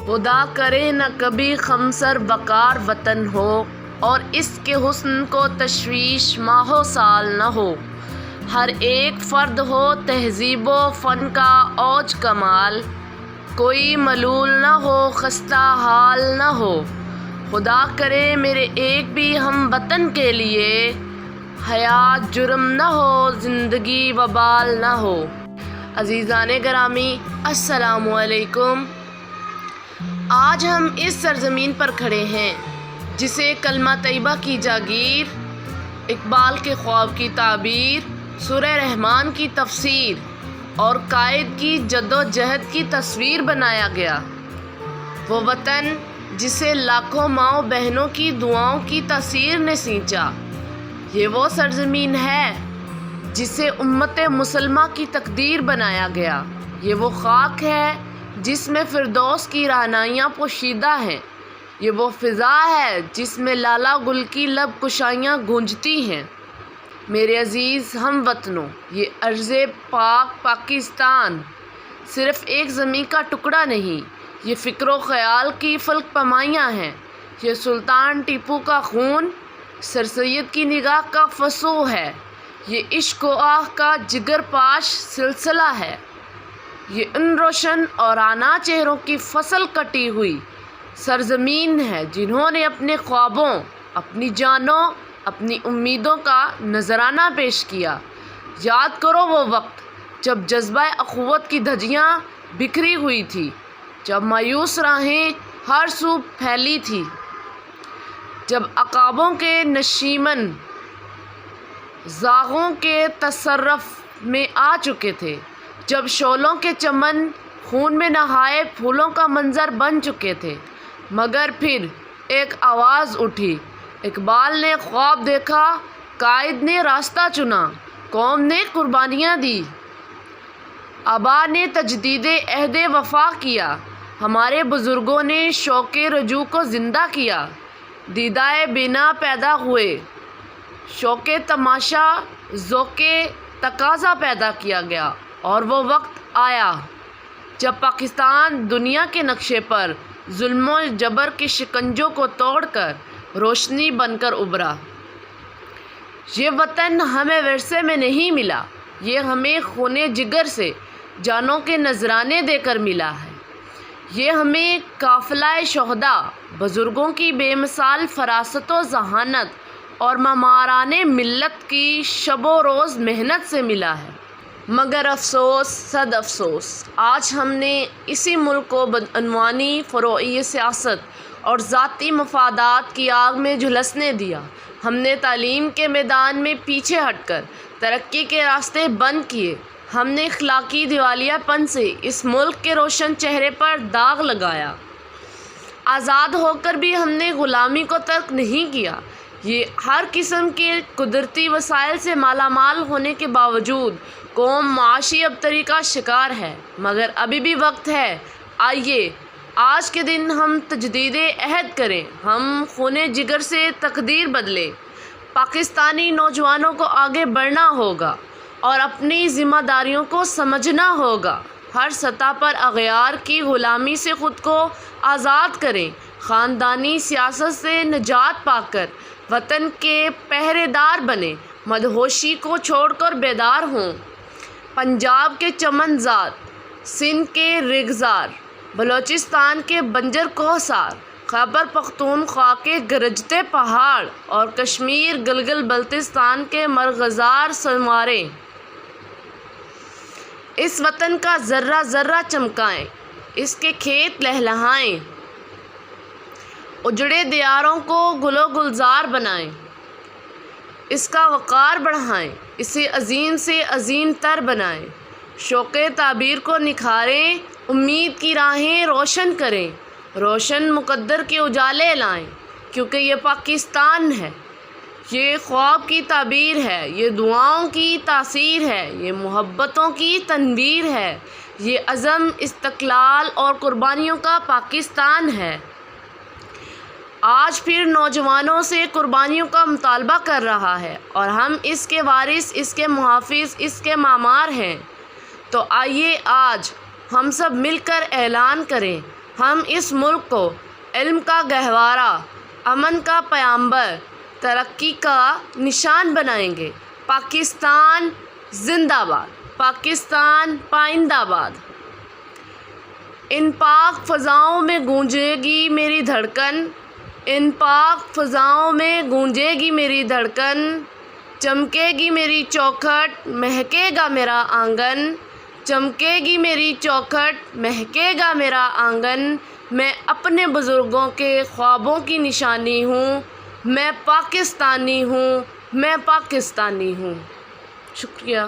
خدا کرے نہ کبھی خمسر وقار وطن ہو، اور اس کے حسن کو تشویش ماہو سال نہ ہو۔ ہر ایک فرد ہو تہذیب و فن کا اوج کمال، کوئی ملول نہ ہو خستہ حال نہ ہو۔ خدا کرے میرے ایک بھی ہم وطن کے لیے حیات جرم نہ ہو، زندگی وبال نہ ہو۔ عزیزان گرامی، السلام علیکم۔ آج ہم اس سرزمین پر کھڑے ہیں جسے کلمہ طیبہ کی جاگیر، اقبال کے خواب کی تعبیر، سورہ رحمان کی تفسیر اور قائد کی جد و جہد کی تصویر بنایا گیا۔ وہ وطن جسے لاکھوں ماؤں بہنوں کی دعاؤں کی تاثیر نے سینچا۔ یہ وہ سرزمین ہے جسے امت مسلمہ کی تقدیر بنایا گیا۔ یہ وہ خاک ہے جس میں فردوس کی رہنائیاں پوشیدہ ہیں۔ یہ وہ فضا ہے جس میں لالا گل کی لب کشائیاں گونجتی ہیں۔ میرے عزیز ہم وطنوں، یہ ارض پاک پاکستان صرف ایک زمین کا ٹکڑا نہیں، یہ فکر و خیال کی فلک پمائیاں ہیں۔ یہ سلطان ٹیپو کا خون، سر سید کی نگاہ کا فسو ہے۔ یہ عشق و آہ کا جگر پاش سلسلہ ہے۔ یہ ان روشن اور رانا چہروں کی فصل کٹی ہوئی سرزمین ہے جنہوں نے اپنے خوابوں، اپنی جانوں، اپنی امیدوں کا نذرانہ پیش کیا۔ یاد کرو وہ وقت جب جذبہ اخوت کی دھجیاں بکھری ہوئی تھی، جب مایوس راہیں ہر سو پھیلی تھی، جب عقابوں کے نشیمن زاغوں کے تصرف میں آ چکے تھے، جب شعلوں کے چمن خون میں نہائے پھولوں کا منظر بن چکے تھے۔ مگر پھر ایک آواز اٹھی، اقبال نے خواب دیکھا، قائد نے راستہ چنا، قوم نے قربانیاں دی، آبا نے تجدید عہد وفا کیا، ہمارے بزرگوں نے شوق رجوع کو زندہ کیا، دیدائے بینا پیدا ہوئے، شوق تماشا ذوق تقاضا پیدا کیا گیا، اور وہ وقت آیا جب پاکستان دنیا کے نقشے پر ظلم و جبر کے شکنجوں کو توڑ کر روشنی بن کر ابھرا۔ یہ وطن ہمیں ورثے میں نہیں ملا، یہ ہمیں خون جگر سے جانوں کے نذرانے دے کر ملا ہے۔ یہ ہمیں قافلہ شہداء، بزرگوں کی بے مثال فراست و ذہانت اور معماران ملت کی شب و روز محنت سے ملا ہے۔ مگر افسوس، صد افسوس، آج ہم نے اسی ملک کو بدعنوانی فروعی سیاست اور ذاتی مفادات کی آگ میں جھلسنے دیا۔ ہم نے تعلیم کے میدان میں پیچھے ہٹ کر ترقی کے راستے بند کیے۔ ہم نے اخلاقی دیوالیہ پن سے اس ملک کے روشن چہرے پر داغ لگایا۔ آزاد ہو کر بھی ہم نے غلامی کو ترک نہیں کیا۔ یہ ہر قسم کے قدرتی وسائل سے مالا مال ہونے کے باوجود قوم معاشی ابتری کا شکار ہے۔ مگر ابھی بھی وقت ہے، آئیے آج کے دن ہم تجدید عہد کریں، ہم خون جگر سے تقدیر بدلیں۔ پاکستانی نوجوانوں کو آگے بڑھنا ہوگا اور اپنی ذمہ داریوں کو سمجھنا ہوگا۔ ہر سطح پر اغیار کی غلامی سے خود کو آزاد کریں، خاندانی سیاست سے نجات پا کر وطن کے پہرے دار بنیں، مدہوشی کو چھوڑ کر بیدار ہوں۔ پنجاب کے چمن زاد، سندھ کے ریگزار، بلوچستان کے بنجر کوہسار، خیبر پختونخوا کے گرجتے پہاڑ اور کشمیر گلگل بلتستان کے مرغزار سنواریں، اس وطن کا ذرہ ذرہ چمکائیں، اس کے کھیت لہلہائیں، اجڑے دیاروں کو گل و گلزار بنائیں، اس کا وقار بڑھائیں، اسے عظیم سے عظیم تر بنائیں، شوق تعبیر کو نکھاریں، امید کی راہیں روشن کریں، روشن مقدر کے اجالے لائیں، کیونکہ یہ پاکستان ہے، یہ خواب کی تعبیر ہے، یہ دعاؤں کی تاثیر ہے، یہ محبتوں کی تنویر ہے، یہ عزم، استقلال اور قربانیوں کا پاکستان ہے۔ آج پھر نوجوانوں سے قربانیوں کا مطالبہ کر رہا ہے، اور ہم اس کے وارث، اس کے محافظ، اس کے معمار ہیں۔ تو آئیے آج ہم سب مل کر اعلان کریں، ہم اس ملک کو علم کا گہوارہ، امن کا پیامبر، ترقی کا نشان بنائیں گے۔ پاکستان زندہ باد، پاکستان پائندہ باد۔ ان پاک فضاؤں میں گونجے گی میری دھڑکن، ان پاک فضاؤں میں گونجے گی میری دھڑکن، چمکے گی میری چوکھٹ، مہکے گا میرا آنگن، چمکے گی میری چوکھٹ، مہکے گا میرا آنگن۔ میں اپنے بزرگوں کے خوابوں کی نشانی ہوں، میں پاکستانی ہوں، میں پاکستانی ہوں۔ شکریہ۔